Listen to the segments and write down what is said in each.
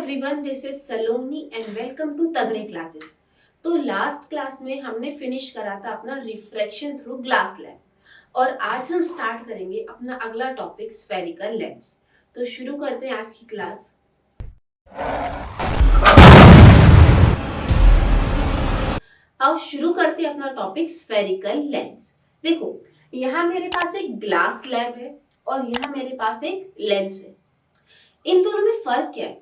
Everyone, this is Saloni and welcome to Tagde classes. तो last class में हमने फिनिश करा था अपना रिफ्रैक्शन थ्रू ग्लास लैब और आज हम स्टार्ट करेंगे अपना अगला टॉपिक स्फेरिकल लेंस। तो शुरू करते हैं आज की क्लास। अब शुरू करते हैं अपना टॉपिक स्फेरिकल लेंस। देखो, यहाँ मेरे पास एक ग्लास लैब है और यहाँ मेरे पास एक लेंस है। इन दोनों में फर्क क्या है?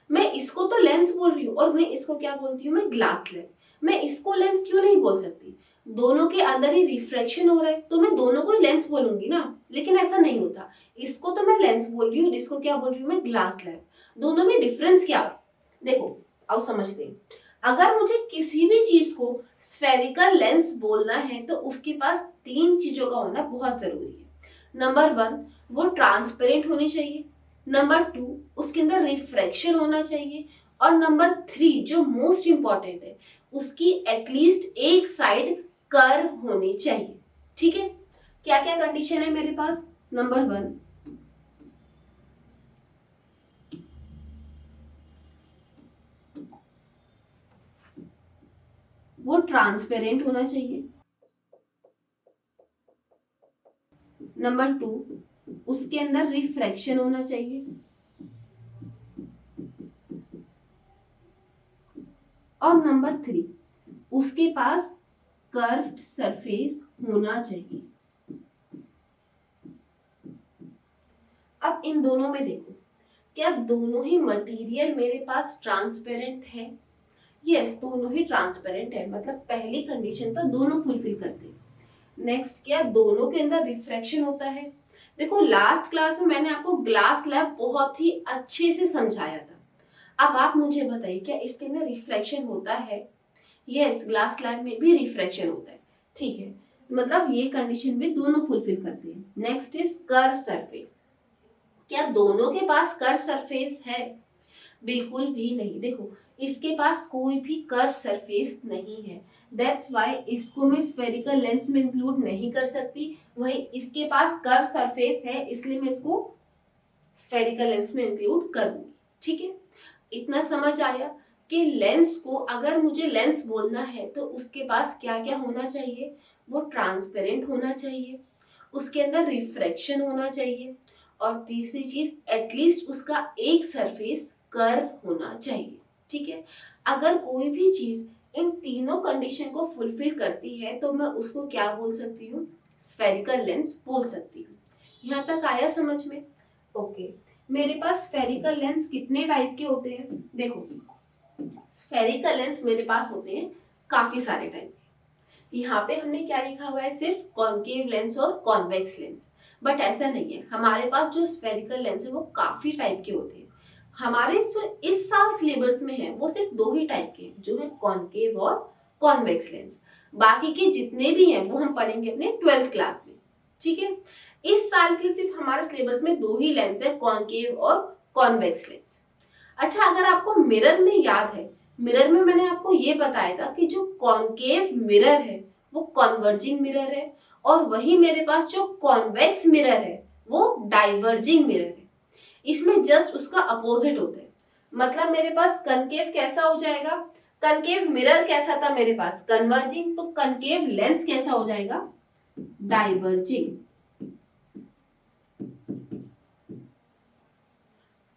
मैं इसको तो लेंस बोल रही हूँ और मैं इसको क्या बोलती हूँ? मैं ग्लास लैब। मैं इसको लेंस क्यों नहीं बोल सकती? दोनों के अंदर ही रिफ्रैक्शन हो रहा है तो मैं दोनों को ही लेंस बोलूंगी ना, लेकिन ऐसा नहीं होता। इसको तो मैं लेंस बोल रही हूँ, इसको क्या बोल रही हूँ? मैं ग्लास लैब। दोनों में डिफरेंस क्या है? देखो, आओ समझते हैं। अगर मुझे किसी भी चीज को स्फेरिकल लेंस बोलना है तो उसके पास तीन चीजों का होना बहुत जरूरी है। नंबर 1, वो ट्रांसपेरेंट होनी चाहिए। नंबर 2, उसके अंदर रिफ्रैक्शन होना चाहिए। और नंबर 3, जो मोस्ट इंपॉर्टेंट है, उसकी एटलीस्ट एक साइड कर्व होनी चाहिए। ठीक है, क्या क्या कंडीशन है मेरे पास? नंबर 1, वो ट्रांसपेरेंट होना चाहिए। नंबर 2, उसके अंदर रिफ्रैक्शन होना चाहिए। और नंबर 3, उसके पास कर्व्ड सरफेस होना चाहिए। अब इन दोनों में देखो, क्या दोनों ही मटेरियल मेरे पास ट्रांसपेरेंट है? यस, दोनों ही ट्रांसपेरेंट है, मतलब पहली कंडीशन तो दोनों फुलफिल करते हैं। नेक्स्ट, क्या दोनों के अंदर रिफ्रैक्शन होता है? देखो, लास्ट क्लास में मैंने आपको ग्लास लैब बहुत ही अच्छे से समझाया था। अब आप मुझे बताइए, क्या इसके अंदर रिफ्रैक्शन होता है? यस, ग्लास लैब में भी रिफ्रैक्शन होता है। ठीक है, मतलब ये कंडीशन भी दोनों फुलफिल करते हैं। Next is curve surface. क्या दोनों के पास कर्व सरफेस है? बिल्कुल भी नहीं। देखो, इसके पास कोई भी कर्व सरफेस नहीं है, दैट्स व्हाई इसको मैं स्फेरिकल लेंस में इंक्लूड नहीं कर सकती। वही इसके पास कर्व सरफेस है, इसलिए मैं इसको स्फेरिकल लेंस में इंक्लूड करूंगी। ठीक है, इतना समझ आया कि लेंस को अगर मुझे लेंस बोलना है तो उसके पास क्या क्या होना चाहिए? वो ट्रांसपेरेंट होना चाहिए, उसके अंदर रिफ्रैक्शन होना चाहिए, और तीसरी चीज एटलीस्ट उसका एक सरफेस कर्व होना चाहिए। ठीक है, अगर कोई भी चीज इन तीनों कंडीशन को फुलफिल करती है तो मैं उसको क्या बोल सकती हूँ? स्फेरिकल लेंस बोल सकती हूँ। यहाँ तक आया समझ में? ओके, मेरे पास स्फेरिकल लेंस कितने टाइप के होते हैं? देखो, स्फेरिकल लेंस मेरे पास होते हैं काफी सारे टाइप के। यहाँ पे हमने क्या लिखा हुआ है? सिर्फ कॉन्केव लेंस और कॉन्वेक्स लेंस, बट ऐसा नहीं है। हमारे पास जो स्फेरिकल लेंस है वो काफी टाइप के होते हैं। हमारे जो इस साल सिलेबस में है वो सिर्फ दो ही टाइप के हैं, जो है कॉन्केव और कॉन्वेक्स लेंस। बाकी के जितने भी हैं वो हम पढ़ेंगे अपने 12th क्लास में। ठीक है, इस साल के सिर्फ हमारे सिलेबस में दो ही लेंस है, कॉन्केव और कॉन्वेक्स लेंस। अच्छा, अगर आपको मिरर में याद है, मिरर में मैंने आपको ये बताया था कि जो कॉन्केव मिरर है वो कॉन्वर्जिंग मिरर है, और वही मेरे पास जो कॉन्वेक्स मिरर है वो डाइवर्जिंग मिरर है। इसमें जस्ट उसका अपोजिट होता है। मतलब मेरे पास कनकेव कैसा हो जाएगा? कनकेव मिरर कैसा था मेरे पास? कन्वर्जिंग। तो कनकेव लेंस कैसा हो जाएगा? डाइवर्जिंग।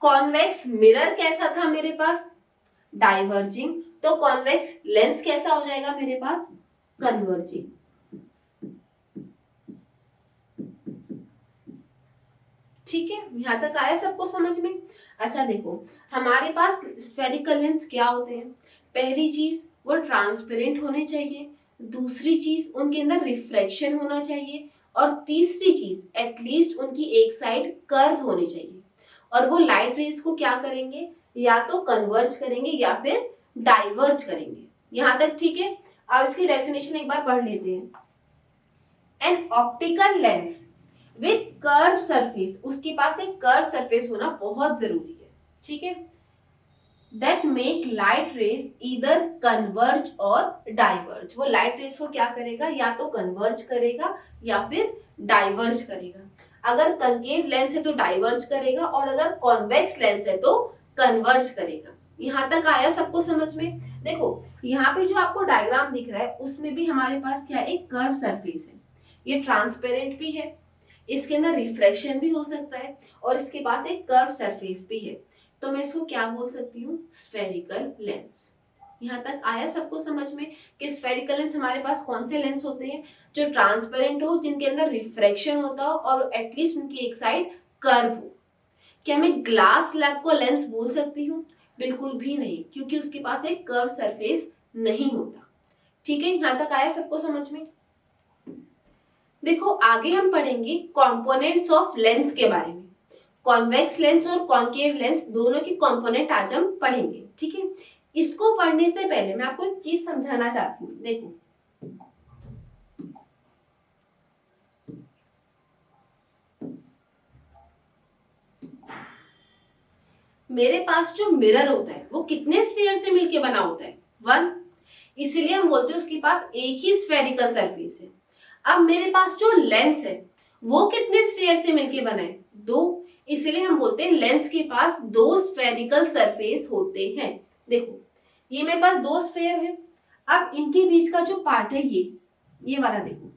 कॉन्वेक्स मिरर कैसा था मेरे पास? डाइवर्जिंग। तो कॉन्वेक्स लेंस कैसा हो जाएगा मेरे पास? कन्वर्जिंग। ठीक है, यहां तक आया सबको समझ में? अच्छा देखो, हमारे पास स्फेरिकल लेंस क्या होते हैं? पहली चीज, वो ट्रांसपेरेंट होने चाहिए। दूसरी चीज, उनके अंदर रिफ्रैक्शन होना चाहिए। और तीसरी चीज, एटलीस्ट उनकी एक साइड कर्व होनी चाहिए। और वो लाइट रेज को क्या करेंगे? या तो कन्वर्ज करेंगे या फिर डाइवर्ज करेंगे। यहां तक ठीक है? अब इसकी डेफिनेशन एक बार पढ़ लेते हैं। An optical lens with curve surface, उसके पास एक कर्व सरफेस होना बहुत जरूरी है। ठीक है, that make light rays either converge और डाइवर्ज। वो लाइट रेज को क्या करेगा? या तो कन्वर्ज करेगा या फिर डाइवर्ज करेगा। अगर कनकेव लेंस है तो डाइवर्ज करेगा, और अगर कॉन्वेक्स लेंस है तो कन्वर्ज करेगा। यहाँ तक आया सबको समझ में? देखो यहाँ पे जो आपको डायग्राम दिख रहा है उसमें भी हमारे पास क्या है, एक कर्व सरफेस है। ये ट्रांसपेरेंट भी है, इसके अंदर रिफ्रैक्शन भी हो सकता है और इसके पास एक कर्व सरफेस भी है। तो मैं इसको क्या बोल सकती हूँ, स्फेरिकल लेंस। यहाँ तक आया सबको समझ में कि स्फेरिकल लेंस हमारे पास कौन से लेंस होते हैं, जो ट्रांसपेरेंट हो, जिनके अंदर रिफ्रैक्शन होता हो और एटलीस्ट उनकी एक साइड कर्व हो। क्या मैं ग्लास स्लैब को लेंस बोल सकती हूँ? बिल्कुल भी नहीं, क्योंकि उसके पास एक कर्व सरफेस नहीं होता। ठीक है, यहाँ तक आया सबको समझ में? देखो आगे हम पढ़ेंगे कंपोनेंट्स ऑफ लेंस के बारे में। कॉन्वेक्स लेंस और कॉन्केव लेंस दोनों के कंपोनेंट आज हम पढ़ेंगे। ठीक है, इसको पढ़ने से पहले मैं आपको एक चीज समझाना चाहती हूँ। देखो मेरे पास जो मिरर होता है वो कितने स्फीयर से मिलके बना होता है, 1। इसीलिए हम बोलते हैं उसके पास एक ही स्फेरिकल सरफेस है। अब मेरे पास जो लेंस है वो कितने स्फीयर से मिलके बना है, 2। इसीलिए हम बोलते हैं लेंस के पास 2 स्फेरिकल सरफेस होते हैं। देखो ये मेरे पास 2 स्फीयर है। अब इनके बीच का जो पार्ट है ये वाला देखो,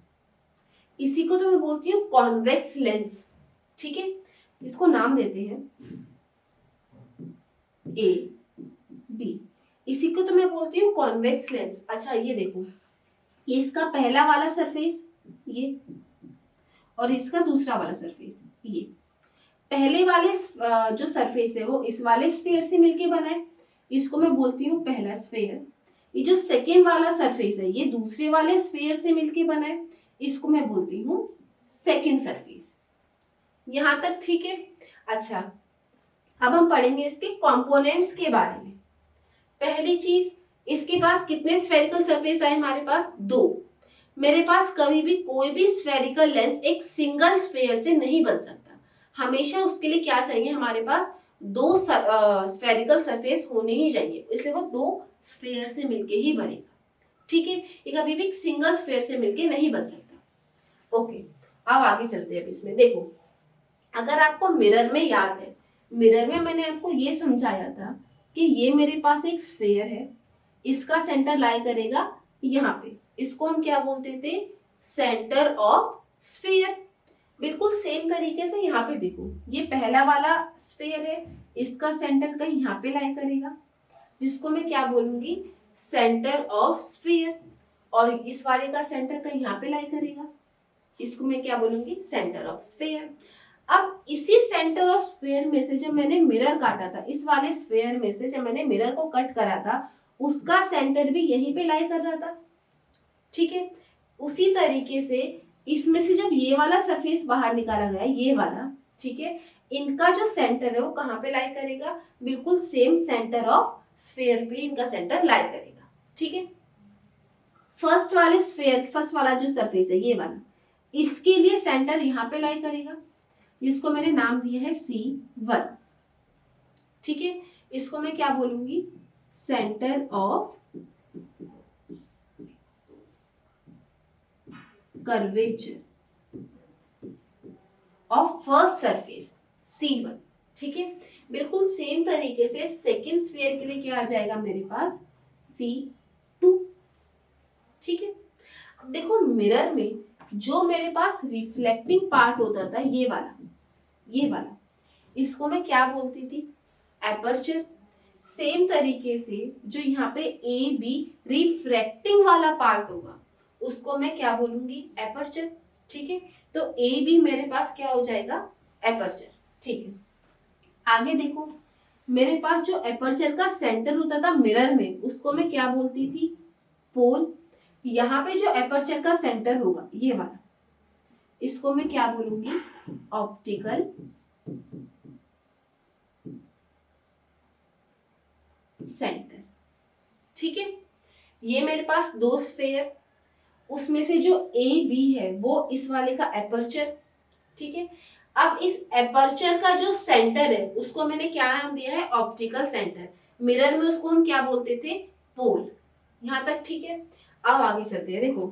इसी को तो मैं बोलती हूँ कॉन्वेक्स लेंस। ठीक है, इसको नाम देते हैं ए बी, इसी को तो मैं बोलती हूँ कॉन्वेक्स लेंस। अच्छा ये देखो, इसका पहला वाला सरफेस ये और इसका दूसरा वाला सरफेस ये। पहले वाले जो सरफेस है वो इस वाले स्फीयर से मिलके बना है, इसको मैं बोलती हूँ पहला स्फीयर। ये जो सेकेंड वाला सरफेस है ये दूसरे वाले स्फीयर से मिलके बना है, इसको मैं बोलती हूँ सेकेंड सरफेस। यहां तक ठीक है? अच्छा अब हम पढ़ेंगे इसके कंपोनेंट्स के बारे में। पहली चीज, इसके पास कितने स्फेरिकल सरफेस आए हमारे पास, 2। मेरे पास कभी भी कोई भी स्फेरिकल लेंस एक सिंगल स्फेयर से नहीं बन सकता, हमेशा उसके लिए क्या चाहिए, हमारे पास 2 स्फेरिकल सरफेस होने ही चाहिए, इसलिए वो 2 स्फेयर से मिलके ही बनेगा। ठीक है, ये कभी भी सिंगल स्फेयर से मिलके नहीं बन सकता। ओके अब आगे चलते हैं। अब इसमें देखो, अगर आपको मिरर में याद है, मिरर में मैंने आपको ये समझाया था कि ये मेरे पास एक स्फेयर है, इसका सेंटर लाई करेगा यहाँ पे, इसको हम क्या बोलते थे, सेंटर ऑफ स्फीयर। बिल्कुल सेम तरीके से यहाँ पे देखो, ये पहला वाला स्फीयर है, इसका सेंटर कहीं यहाँ पे लाई करेगा, जिसको मैं क्या बोलूंगी, सेंटर ऑफ स्फीयर। और इस वाले का सेंटर कहीं यहाँ पे लाई करेगा, इसको मैं क्या बोलूंगी, सेंटर ऑफ स्फीयर। अब इसी सेंटर ऑफ स्फीयर में से जब मैंने मिरर काटा था, इस वाले स्फीयर में से जब मैंने मिरर को कट करा था, उसका सेंटर भी यहीं पे लाई कर रहा था। ठीक है, उसी तरीके से इसमें से जब ये वाला सरफेस बाहर निकाला गया, ये वाला, ठीक है, इनका जो सेंटर है वो कहाँ पे लाई करेगा, बिल्कुल सेम सेंटर ऑफ स्फीयर पे इनका सेंटर लाई करेगा। ठीक है, फर्स्ट वाले स्फीयर, फर्स्ट वाला जो सरफेस है ये वाला, इसके लिए सेंटर यहाँ पे लाई करेगा, जिसको मैंने नाम दिया है C1। ठीक है, इसको मैं क्या बोलूंगी, centre of curvature of first surface C1। ठीक है, बिल्कुल सेम तरीके से सेकेंड स्फीयर के लिए क्या आ जाएगा मेरे पास, C2। ठीक है, अब देखो मिरर में जो मेरे पास रिफ्लेक्टिंग पार्ट होता था, ये वाला, इसको मैं क्या बोलती थी, एपर्चर। सेम तरीके से जो यहाँ पे ए बी रिफ्रैक्टिंग वाला पार्ट होगा, उसको मैं क्या बोलूंगी, एपर्चर। ठीक है, तो ए बी मेरे पास क्या हो जाएगा, एपर्चर। ठीक है, आगे देखो, मेरे पास जो एपर्चर का सेंटर होता था मिरर में, उसको मैं क्या बोलती थी, पोल। यहाँ पे जो एपर्चर का सेंटर होगा ये वाला, इसको मैं क्या बोलूंगी, ऑप्टिकल सेंटर। ठीक है, ये मेरे पास 2 स्फीयर, उसमें से जो ए बी है वो इस वाले का एपर्चर। ठीक है, अब इस एपर्चर का जो सेंटर है उसको मैंने क्या नाम दिया है, ऑप्टिकल सेंटर। मिरर में उसको हम क्या बोलते थे, पोल। यहां तक ठीक है, अब आगे चलते हैं। देखो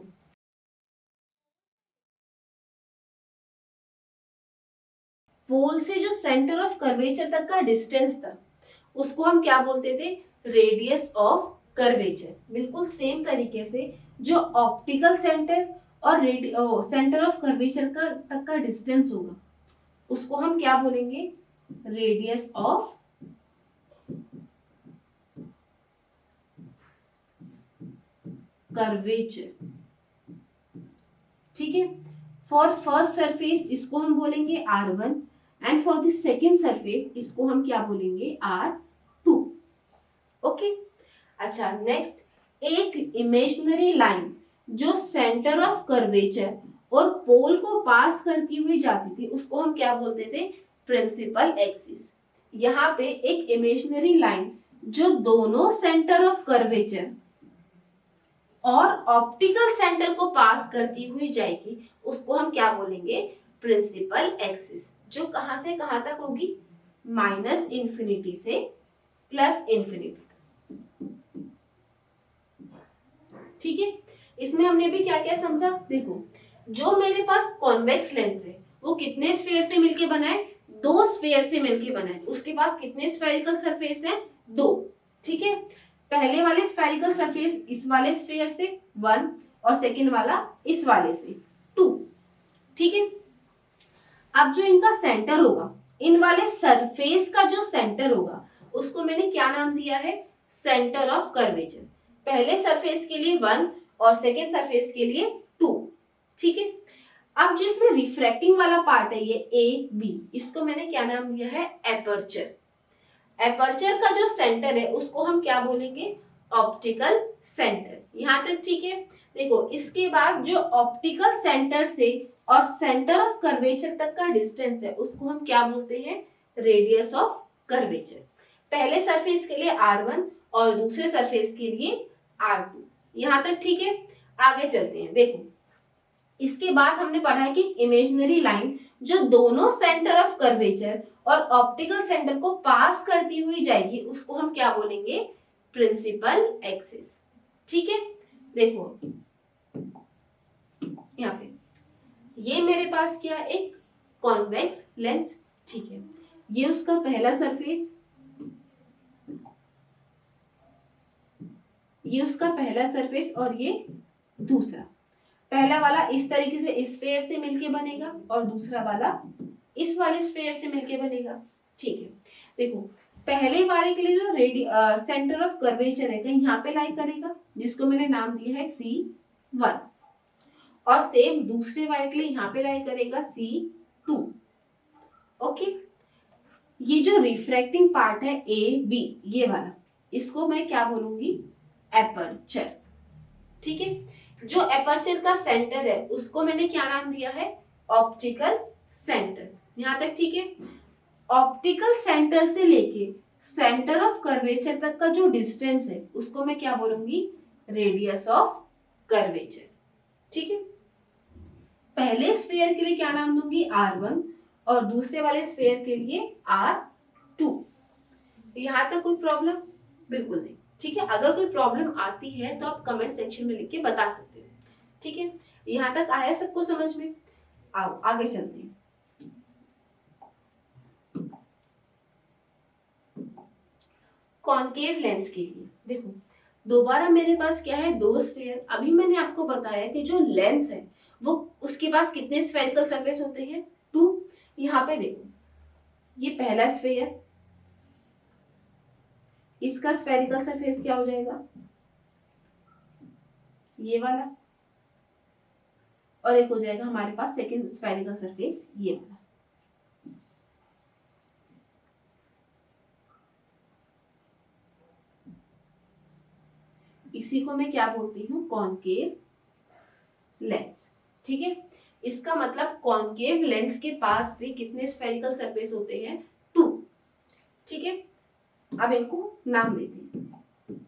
पोल से जो सेंटर ऑफ कर्वेचर तक का डिस्टेंस था, उसको हम क्या बोलते थे, रेडियस ऑफ कर्वेचर। बिल्कुल सेम तरीके से जो ऑप्टिकल सेंटर और सेंटर ऑफ कर्वेचर का तक का डिस्टेंस होगा उसको हम क्या बोलेंगे, रेडियस ऑफ कर्वेचर। ठीक है, फॉर फर्स्ट सरफेस इसको हम बोलेंगे R1 and for the second surface इसको हम क्या बोलेंगे, R2। ओके, अच्छा नेक्स्ट, एक इमेजिनरी लाइन जो सेंटर ऑफ कर्वेचर और पोल को पास करती हुई जाती थी उसको हम क्या बोलते थे, प्रिंसिपल एक्सिस। यहाँ पे एक इमेजिनरी लाइन जो दोनों सेंटर ऑफ कर्वेचर और ऑप्टिकल सेंटर को पास करती हुई जाएगी उसको हम क्या बोलेंगे, प्रिंसिपल एक्सिस, जो कहां से कहां तक होगी, -इंफिनिटी से +इंफिनिटी। ठीक है, इसमें हमने भी क्या क्या समझा, देखो जो मेरे पास कॉन्वेक्स लेंस है वो कितने स्फीयर से मिलके बना है, 2 स्फीयर से मिलके बना है। उसके पास कितने स्फेरिकल सरफेस है, 2। ठीक है, पहले वाले स्फेरिकल सरफेस इस वाले स्फीयर से 1 और सेकंड वाला इस वाले से 2। ठीक है, अब जो इनका सेंटर होगा, इन वाले सरफेस का जो सेंटर होगा उसको मैंने क्या नाम दिया है, सेंटर ऑफ कर्वेचर। पहले सरफेस के लिए 1 और सेकेंड सरफेस के लिए 2। ठीक है, अब जो इसमें रिफ्रैक्टिंग वाला पार्ट है ये ए बी, इसको मैंने क्या नाम दिया है, एपर्चर। एपर्चर का जो सेंटर है उसको हम क्या बोलेंगे, ऑप्टिकल सेंटर। यहां तक ठीक है। देखो इसके बाद जो ऑप्टिकल सेंटर से और सेंटर ऑफ कर्वेचर तक का डिस्टेंस है उसको हम क्या बोलते हैं, रेडियस ऑफ कर्वेचर। पहले सरफेस के लिए R1 और दूसरे सरफेस के लिए R2। यहां तक ठीक है, आगे चलते हैं। देखो इसके बाद हमने पढ़ा है कि इमेजिनरी लाइन जो दोनों सेंटर ऑफ कर्वेचर और ऑप्टिकल सेंटर को पास करती हुई जाएगी उसको हम क्या बोलेंगे, प्रिंसिपल एक्सिस। ठीक है, देखो यहाँ पे ये मेरे पास क्या, एक कॉन्वेक्स लेंस। ठीक है, ये उसका पहला सरफेस, ये उसका पहला सरफेस और ये दूसरा। पहला वाला इस तरीके से इस स्फीयर से मिलके बनेगा और दूसरा वाला इस वाले स्फीयर से मिलके बनेगा। ठीक है, देखो पहले वाले के लिए जो सेंटर ऑफ कर्वेचर है कहीं यहाँ पे लाई करेगा जिसको मैंने नाम दिया है C1, और सेम दूसरे वाले के लिए यहाँ पे लाई करेगा C2। ओके, ये जो रिफ्रैक्टिंग पार्ट है ए बी ये वाला, इसको मैं क्या बोलूंगी, एपर्चर। ठीक है, जो एपर्चर का सेंटर है उसको मैंने क्या नाम दिया है, ऑप्टिकल सेंटर। यहां तक ठीक है। ऑप्टिकल सेंटर से लेके सेंटर ऑफ कर्वेचर तक का जो डिस्टेंस है उसको मैं क्या बोलूंगी, रेडियस ऑफ कर्वेचर। ठीक है, पहले स्फीयर के लिए क्या नाम दूंगी, R1 और दूसरे वाले स्फीयर के लिए R2। यहां तक कोई प्रॉब्लम, बिल्कुल नहीं। ठीक है, अगर कोई प्रॉब्लम आती है तो आप कमेंट सेक्शन में लिख के बता सकते हो। ठीक है, यहां तक आया सबको समझ में, आओ आगे चलते हैं। कॉनकेव लेंस के लिए देखो दोबारा मेरे पास क्या है, 2 स्फीयर। अभी मैंने आपको बताया कि जो लेंस है वो उसके पास कितने स्फेरिकल सरफेस होते हैं, 2। यहाँ पे देखो ये पहला स्फीयर, इसका स्फेरिकल सरफेस क्या हो जाएगा, ये वाला, और एक हो जाएगा हमारे पास सेकंड स्फेरिकल सरफेस ये वाला। इसी को मैं क्या बोलती हूँ, कॉनकेव लेंस। ठीक है, इसका मतलब कॉनकेव लेंस के पास भी कितने स्फेरिकल सरफेस होते हैं, 2। ठीक है, अब इनको नाम देते हैं,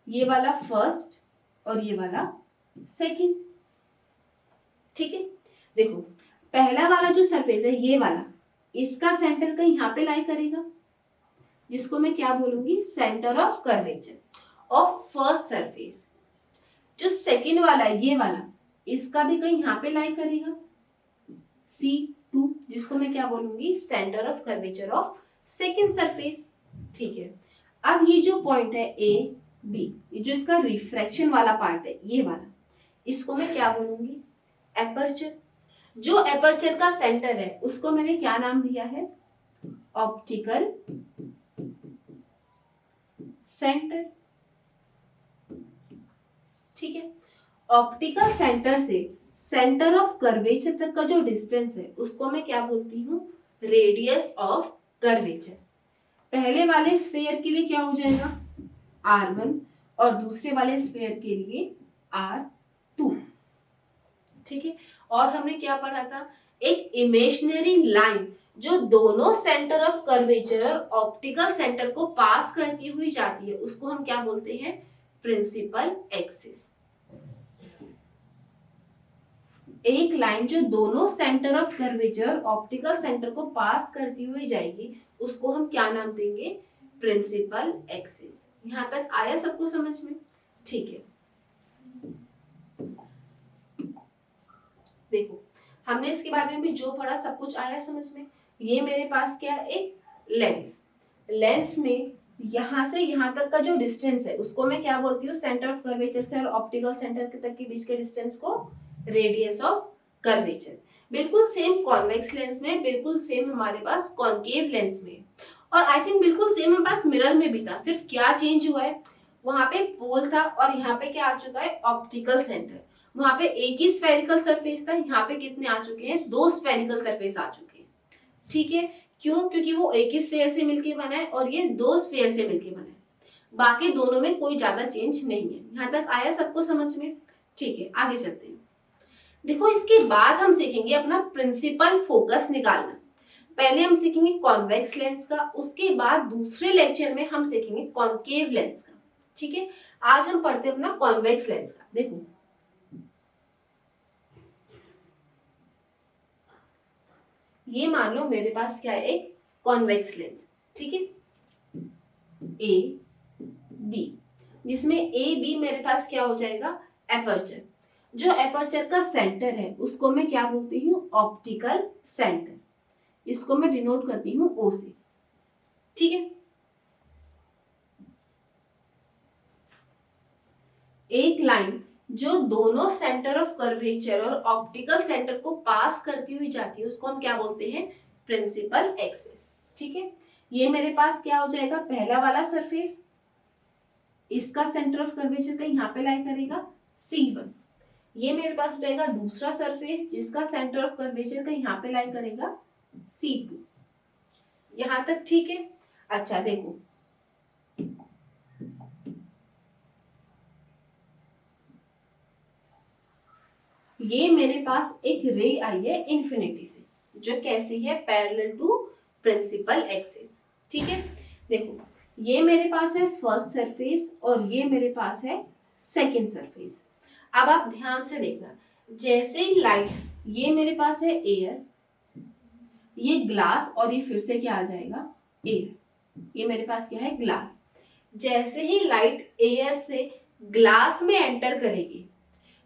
ये वाला फर्स्ट और ये वाला सेकंड। ठीक है, देखो पहला वाला जो सरफेस है ये वाला, इसका सेंटर कहीं यहाँ पे लाई करेगा जिसको मैं क्या बोलूंगी, centre of curvature of first surface. जो सेकंड वाला है ये वाला, इसका भी कहीं यहाँ पे लाई करेगा C2, जिसको मैं क्या बोलूंगी, centre of curvature of second surface. ठीक है, अब ये जो पॉइंट है ए बी, जो इसका रिफ्रैक्शन वाला पार्ट है ये वाला, इसको मैं क्या बोलूंगी, एपर्चर। जो एपर्चर का सेंटर है उसको मैंने क्या नाम दिया है, ऑप्टिकल सेंटर। ठीक है, ऑप्टिकल सेंटर से सेंटर ऑफ कर्वेचर तक का जो डिस्टेंस है उसको मैं क्या बोलती हूँ, रेडियस ऑफ कर्वेचर। पहले वाले स्फीयर के लिए क्या हो जाएगा, r1 और दूसरे वाले स्फीयर के लिए r2। ठीक है, और हमने क्या पढ़ा था, एक इमेजिनरी लाइन जो दोनों सेंटर ऑफ कर्वेचर और ऑप्टिकल सेंटर को पास करती हुई जाती है उसको हम क्या बोलते हैं, प्रिंसिपल एक्सिस। एक लाइन जो दोनों सेंटर ऑफ कर्वेचर और ऑप्टिकल सेंटर को पास करती हुई जाएगी उसको हम क्या नाम देंगे, प्रिंसिपल एक्सिस। यहां तक आया सबको समझ में? ठीक है, देखो हमने इसके बारे में भी जो पढ़ा सब कुछ आया समझ में। ये मेरे पास क्या है, एक लेंस। लेंस में यहां से यहां तक का जो डिस्टेंस है उसको मैं क्या बोलती हूँ, सेंटर ऑफ कर्वेचर से और ऑप्टिकल सेंटर तक के बीच के डिस्टेंस को रेडियस ऑफ कर्वेचर। बिल्कुल सेम कॉन्वेक्स लेंस में, बिल्कुल सेम हमारे पास कॉनकेव लेंस में, और आई थिंक बिल्कुल सेम हमारे पास मिरर में भी था। सिर्फ क्या चेंज हुआ है, वहां पे पोल था और यहाँ पे क्या आ चुका है, ऑप्टिकल सेंटर। वहां पे एक ही स्फेरिकल सरफेस था, यहाँ पे कितने आ चुके हैं, दो स्फेरिकल सरफेस आ चुके हैं। ठीक है, क्यों, क्योंकि वो एक ही स्फेयर से मिलके बना है और ये दो स्फेयर से मिलके बना है, बाकी दोनों में कोई ज्यादा चेंज नहीं है। यहाँ तक आया सबको समझ में? ठीक है, आगे चलते हैं। देखो इसके बाद हम सीखेंगे अपना प्रिंसिपल फोकस निकालना। पहले हम सीखेंगे कॉन्वेक्स लेंस का, उसके बाद दूसरे लेक्चर में हम सीखेंगे कॉनकेव लेंस का। ठीक है, आज हम पढ़ते हैं अपना कॉन्वेक्स लेंस का। देखो ये मान लो मेरे पास क्या है, एक कॉन्वेक्स लेंस। ठीक है, ए बी, जिसमें ए बी मेरे पास क्या हो जाएगा, एपर्चर। जो एपर्चर का सेंटर है उसको मैं क्या बोलती हूँ, ऑप्टिकल सेंटर। इसको मैं डिनोट करती हूँ ओ से। ठीक है, एक लाइन जो दोनों सेंटर ऑफ कर्वेचर और ऑप्टिकल सेंटर को पास करती हुई जाती है उसको हम क्या बोलते हैं, प्रिंसिपल एक्सिस। ठीक है, ये मेरे पास क्या हो जाएगा, पहला वाला सरफेस, इसका सेंटर ऑफ कर्वेचर का यहाँ पे लाई करेगा C1। ये मेरे पास हो जाएगा दूसरा सरफेस जिसका सेंटर ऑफ कर्वेचर का यहाँ पे लाई करेगा C2। यहां तक ठीक है? अच्छा देखो, ये मेरे पास एक रे आई है इन्फिनिटी से, जो कैसी है, पैरेलल टू प्रिंसिपल एक्सिस। ठीक है, देखो ये मेरे पास है फर्स्ट सरफेस और ये मेरे पास है सेकंड सरफेस। अब आप ध्यान से देखना, जैसे ही लाइट, ये मेरे पास है एयर, ये ग्लास, और ये फिर से क्या आ जाएगा, एयर। ये मेरे पास क्या है, ग्लास। जैसे ही लाइट एयर से ग्लास में एंटर करेगी,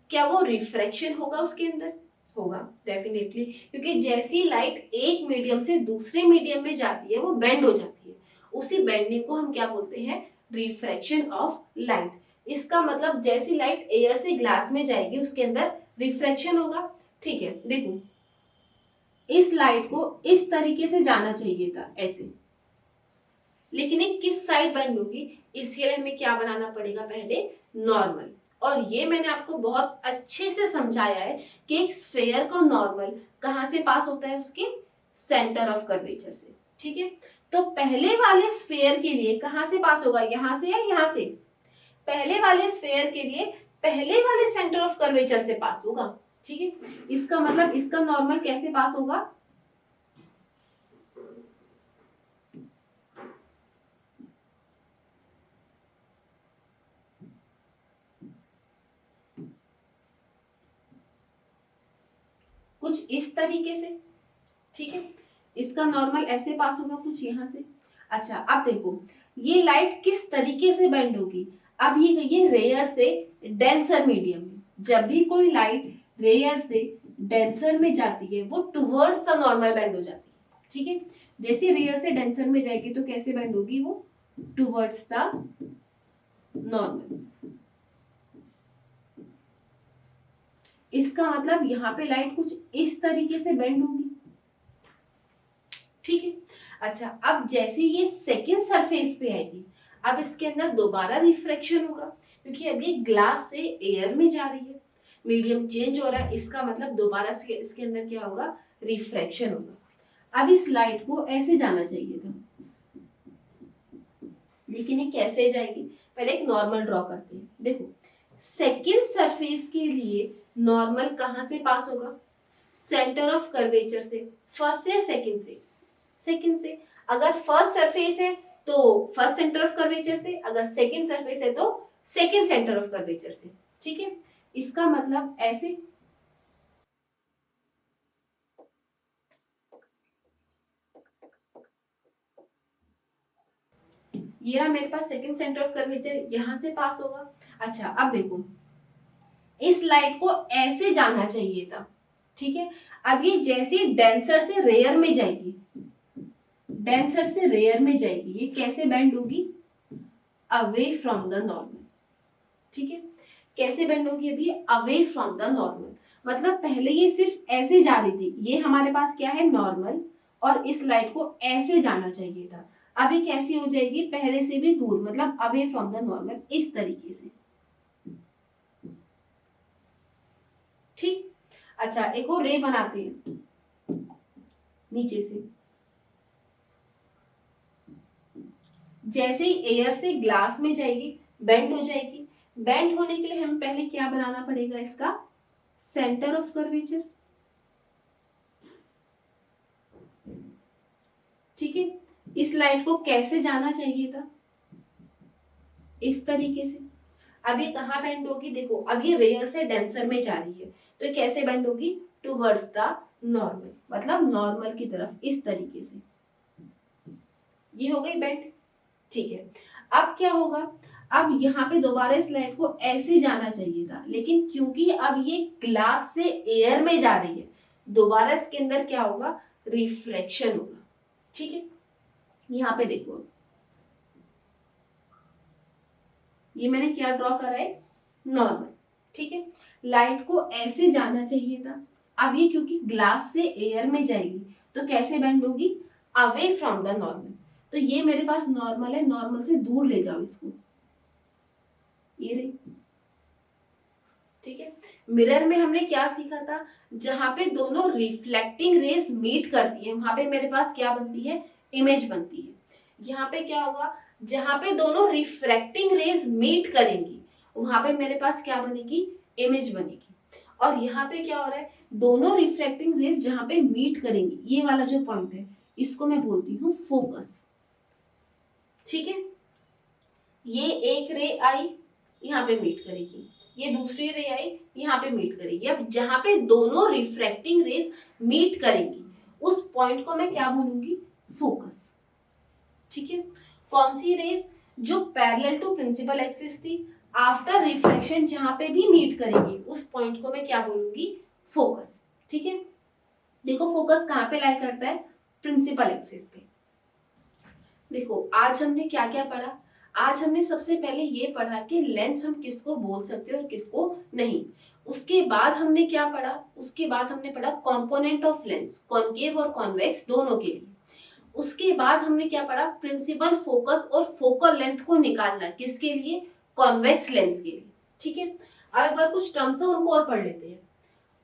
क्या वो रिफ्रैक्शन होगा उसके अंदर? होगा डेफिनेटली, क्योंकि जैसी लाइट एक मीडियम से दूसरे मीडियम में जाती है वो बेंड हो जाती है। उसी बेंडिंग को हम क्या बोलते हैं, रिफ्रैक्शन ऑफ लाइट। इसका मतलब जैसी लाइट एयर से ग्लास में जाएगी उसके अंदर रिफ्रैक्शन होगा। ठीक है, देखो इस लाइट को इस तरीके से जाना चाहिए था, ऐसे, लेकिन ये किस साइड बेंड होगी, इसके लिए हमें क्या बनाना पड़ेगा, पहले नॉर्मल। और ये मैंने आपको बहुत अच्छे से समझाया है कि एक स्फेयर का नॉर्मल कहां से पास होता है, उसके सेंटर ऑफ कर्वेचर से। ठीक है, तो पहले वाले स्फेयर के लिए कहां से पास होगा, यहां से या यहां से? पहले वाले स्फेयर के लिए पहले वाले सेंटर ऑफ कर्वेचर से पास होगा। ठीक है, इसका मतलब इसका नॉर्मल कैसे पास होगा, कुछ इस तरीके से। ठीक है, इसका नॉर्मल ऐसे पास होगा कुछ यहाँ से। अच्छा अब देखो ये लाइट किस तरीके से बेंड होगी, अब ये गई है रेयर से डेंसर मीडियम में। जब भी कोई लाइट रेयर से डेंसर में जाती है वो टुवर्ड्स द नॉर्मल बेंड हो जाती है। ठीक है, जैसे रेयर से डेंसर में जाएगी तो कैसे बेंड होगी, वो टुवर्ड्स द नॉर्मल। इसका मतलब यहाँ पे लाइट कुछ इस तरीके से बेंड होगी, ठीक है। अच्छा, अब जैसे ये सेकेंड सरफेस पे आएगी, अब इसके अंदर दोबारा रिफ्रैक्शन होगा, क्योंकि अब ये ग्लास से एयर में जा रही है, मीडियम चेंज हो रहा है, इसका मतलब दोबारा से इसके अंदर क्या होगा, रिफ्रैक्शन होगा। अब इस लाइट को ऐसे जाना चाहिए था, लेकिन ये कैसे जाएगी, पहले एक नॉर्मल ड्रॉ करते हैं। देखो, सेकेंड सरफेस के लिए नॉर्मल कहां से पास होगा, सेंटर ऑफ कर्वेचर से, फर्स्ट से सेकंड से, सेकंड से। अगर फर्स्ट सरफेस है तो फर्स्ट सेंटर ऑफ कर्वेचर से, अगर सेकंड सरफेस है तो सेकंड सेंटर ऑफ कर्वेचर से, ठीक है। इसका मतलब ऐसे, ये रहा मेरे पास सेकंड सेंटर ऑफ कर्वेचर, यहां से पास होगा। अच्छा, अब देखो, इस लाइट को ऐसे जाना चाहिए था, ठीक है। अब ये जैसे डेंसर से रेयर में जाएगी, डेंसर से रेयर में जाएगी, ये कैसे बेंड होगी, अवे फ्रॉम द नॉर्मल, ठीक है। कैसे बेंड होगी अभी, अवे फ्रॉम द नॉर्मल। मतलब पहले ये सिर्फ ऐसे जा रही थी, ये हमारे पास क्या है, नॉर्मल, और इस लाइट को ऐसे जाना चाहिए था। अब ये कैसी हो जाएगी, पहले से भी दूर, मतलब अवे फ्रॉम द नॉर्मल, इस तरीके से, ठीक। अच्छा, एक और रे बनाते हैं नीचे से। जैसे ही एयर से ग्लास में जाएगी, बेंड हो जाएगी। बेंड होने के लिए हमें पहले क्या बनाना पड़ेगा, इसका सेंटर ऑफ कर्वेचर, ठीक है। इस लाइट को कैसे जाना चाहिए था, इस तरीके से। अब ये कहाँ बेंड होगी, देखो, अब ये रेयर से डेंसर में जा रही है, तो ये कैसे बेंड होगी, टुवर्ड्स द नॉर्मल, मतलब नॉर्मल की तरफ, इस तरीके से। ये हो गई बेंड, ठीक है। अब क्या होगा, अब यहाँ पे दोबारा इस लाइट को ऐसे जाना चाहिए था, लेकिन क्योंकि अब ये ग्लास से एयर में जा रही है, दोबारा इसके अंदर क्या होगा, रिफ्रैक्शन होगा, ठीक है। यहाँ पे देखो, ये मैंने क्या ड्रॉ करा है, नॉर्मल, ठीक है। लाइट को ऐसे जाना चाहिए था, अब ये क्योंकि ग्लास से एयर में जाएगी, तो कैसे बेंड होगी, अवे फ्रॉम द नॉर्मल। तो ये मेरे पास नॉर्मल है, नॉर्मल से दूर ले जाओ इसको, ये रही, ठीक है। मिरर में हमने क्या सीखा था, जहां पे दोनों रिफ्लेक्टिंग रेस मीट करती है, वहां पे मेरे पास क्या बनती है, इमेज बनती है। यहाँ पे क्या होगा, जहां पे दोनों रिफ्रैक्टिंग रेस मीट करेंगी, वहां पे मेरे पास क्या बनेगी, इमेज बनेगी। और यहाँ पे क्या हो रहा है, दोनों रिफ्रैक्टिंग रेस जहां पे मीट करेंगी, ये वाला जो पॉइंट है, इसको मैं बोलती हूँ फोकस, ठीक है। ये एक रे आई, यहाँ पे मीट करेगी, ये दूसरी रे आई, यहाँ पे मीट करेगी। अब जहां पे दोनों रिफ्रैक्टिंग रेस मीट करेंगी, उस पॉइंट को मैं क्या बोलूंगी, फोकस, ठीक है। कौन सी रेस, जो पैरेलल टू प्रिंसिपल एक्सिस थी, आफ्टर रिफ्रैक्शन जहां पे भी मीट करेगी, उस पॉइंट को मैं क्या बोलूंगी, फोकस, ठीक है। देखो, फोकस कहाँ पे लाई करता है, प्रिंसिपल एक्सिस पे। देखो, आज हमने क्या क्या पढ़ा, आज हमने सबसे पहले ये पढ़ा कि लेंस हम किसको बोल सकते हैं और किसको नहीं। उसके बाद हमने क्या पढ़ा, उसके बाद हमने पढ़ा कंपोनेंट ऑफ लेंस, कॉनकेव और कॉन्वेक्स दोनों के लिए। उसके बाद हमने क्या पढ़ा, प्रिंसिपल फोकस और फोकल लेंथ को निकालना, किसके लिए, कॉन्वेक्स लेंस के लिए, ठीक है। अब एक बार कुछ टर्म्स है उनको और पढ़ लेते हैं।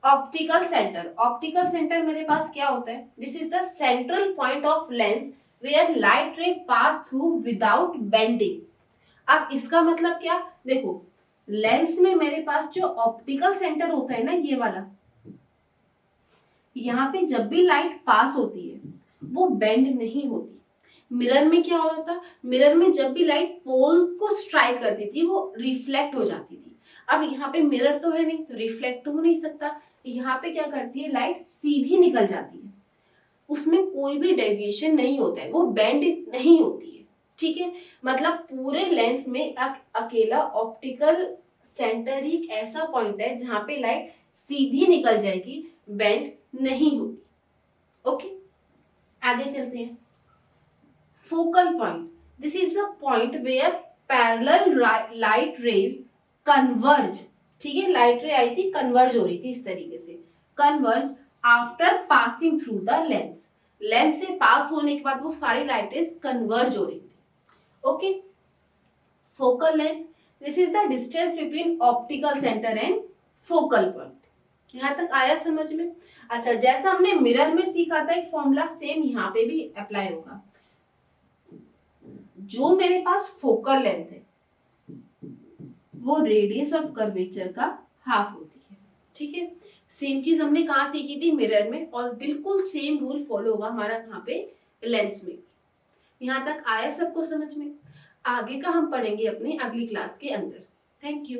ऑप्टिकल सेंटर, ऑप्टिकल सेंटर मेरे पास क्या होता है, this is the central point of lens where light ray pass through without bending. अब इसका मतलब क्या, देखो, लेंस में मेरे पास जो ऑप्टिकल सेंटर होता है ना, ये वाला, यहाँ पे जब भी लाइट पास होती है वो बेंड नहीं होती। मिरर में क्या हो रहा था, मिरर में जब भी लाइट पोल को स्ट्राइक करती थी वो रिफ्लेक्ट हो जाती थी। अब यहाँ पे मिरर तो है नहीं, तो रिफ्लेक्ट तो हो नहीं सकता, यहाँ पे क्या करती है, लाइट सीधी निकल जाती है, उसमें कोई भी डेविएशन नहीं होता है, वो बेंड नहीं होती है, ठीक है। मतलब पूरे लेंस में अकेला ऑप्टिकल सेंटर ही एक ऐसा पॉइंट है जहां पे लाइट सीधी निकल जाएगी, बेंड नहीं होगी। ओके, आगे चलते हैं। Focal point, this is a point where parallel light rays converge, ठीक है, लाइट रे आई थी, कन्वर्ज हो रही थी इस तरीके से, converge after passing through the lens, lens से पास होने के बाद वो सारी लाइट रेज कन्वर्ज हो रही थी। Okay, focal length, this is the distance between optical centre and focal point. यहाँ तक आया समझ में? अच्छा, जैसा हमने मिरर में सीखा था एक फॉर्मूला, सेम यहाँ पे भी अप्लाई होगा। जो मेरे पास फोकल लेंथ है वो रेडियस ऑफ कर्वेचर का हाफ होती है, ठीक है। सेम चीज हमने कहाँ सीखी थी? मिरर में, और बिल्कुल सेम रूल फॉलो होगा हमारा यहाँ पे लेंस में। यहाँ तक आया सबको समझ में? आगे का हम पढ़ेंगे अपनी अगली क्लास के अंदर। Thank you.